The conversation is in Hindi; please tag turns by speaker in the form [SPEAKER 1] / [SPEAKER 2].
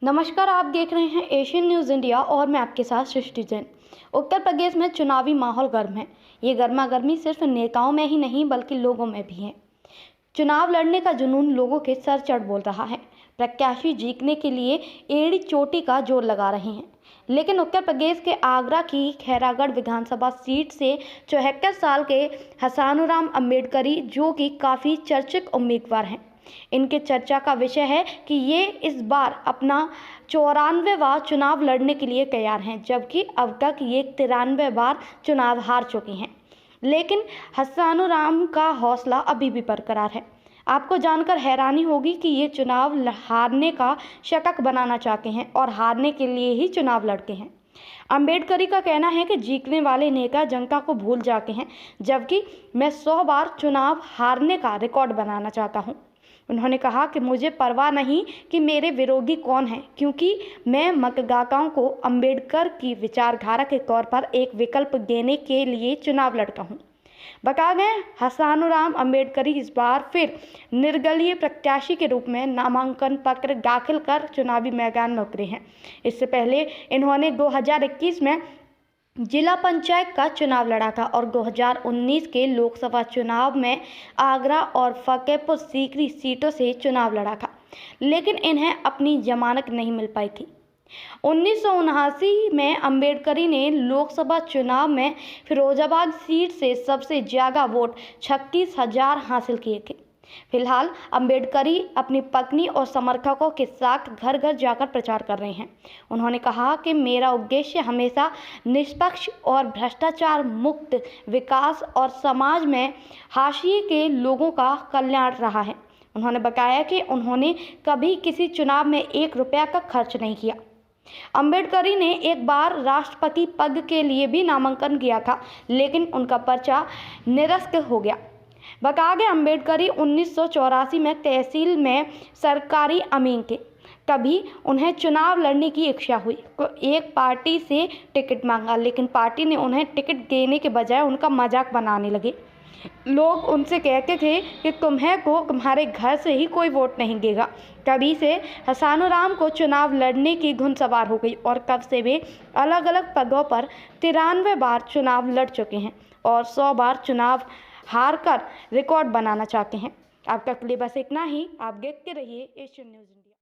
[SPEAKER 1] नमस्कार, आप देख रहे हैं एशियन न्यूज़ इंडिया और मैं आपके साथ सृष्टि जैन। उत्तर प्रदेश में चुनावी माहौल गर्म है। ये गर्मा गर्मी सिर्फ नेताओं में ही नहीं बल्कि लोगों में भी है। चुनाव लड़ने का जुनून लोगों के सर चढ़ बोल रहा है। प्रत्याशी जीतने के लिए एड़ी चोटी का जोर लगा रहे हैं। लेकिन उत्तर प्रदेश के आगरा की खैरागढ़ विधानसभा सीट से 74 साल के हसानुराम अम्बेडकरी जो कि काफ़ी चर्चित उम्मीदवार हैं, इनके चर्चा का विषय है कि ये इस बार अपना 94वां चुनाव लड़ने के लिए तैयार हैं, जबकि अब तक ये 93 बार चुनाव हार चुके हैं। लेकिन हसानुराम का हौसला अभी भी बरकरार है। आपको जानकर हैरानी होगी कि ये चुनाव हारने का शतक बनाना चाहते हैं और हारने के लिए ही चुनाव लड़ते हैं। अम्बेडकरी का कहना है कि जीतने वाले नेता जनता को भूल जाते हैं, जबकि मैं 100 बार चुनाव हारने का रिकॉर्ड बनाना चाहता हूँ। उन्होंने कहा कि मुझे परवाह नहीं कि मेरे विरोधी कौन हैं, क्योंकि मैं मतदाताओं को अम्बेडकर की विचारधारा के तौर पर एक विकल्प देने के लिए चुनाव लड़ता हूं। बता दें, हसानुराम अम्बेडकरी इस बार फिर निर्दलीय प्रत्याशी के रूप में नामांकन पत्र दाखिल कर चुनावी मैदान में उतरे हैं। इससे पहले इन्होंने 2021 में जिला पंचायत का चुनाव लड़ा था और 2019 के लोकसभा चुनाव में आगरा और फतेहपुर सीकरी सीटों से चुनाव लड़ा था, लेकिन इन्हें अपनी जमानत नहीं मिल पाई थी। 1979 में अम्बेडकरी ने लोकसभा चुनाव में फिरोजाबाद सीट से सबसे ज़्यादा वोट 36,000 हासिल किए थे। फिलहाल अम्बेडकरी अपनी पत्नी और समर्थकों के साथ घर घर जाकर प्रचार कर रहे हैं। उन्होंने कहा कि मेरा उद्देश्य हमेशा निष्पक्ष और भ्रष्टाचार मुक्त विकास और समाज में हाशिए के लोगों का कल्याण रहा है। उन्होंने बताया कि उन्होंने कभी किसी चुनाव में 1 रुपया का खर्च नहीं किया। अम्बेडकरी ने एक बार राष्ट्रपति पद के लिए भी नामांकन किया था, लेकिन उनका पर्चा निरस्त हो गया। बता दें, अम्बेडकरी 1984 में तहसील में सरकारी अमीन थे। तभी उन्हें चुनाव लड़ने की इच्छा हुई तो एक पार्टी से टिकट मांगा, लेकिन पार्टी ने उन्हें टिकट देने के बजाय उनका मजाक बनाने लगे। लोग उनसे कहते थे कि तुम्हें को तुम्हारे घर से ही कोई वोट नहीं देगा। तभी से हसानुराम को चुनाव लड़ने की धुन सवार हो गई और तब से वे अलग अलग पदों पर 93 बार चुनाव लड़ चुके हैं और 100 बार चुनाव हार कर रिकॉर्ड बनाना चाहते हैं। अब तक के लिए बस इतना ही। आप देखते रहिए एशियन न्यूज़ इंडिया।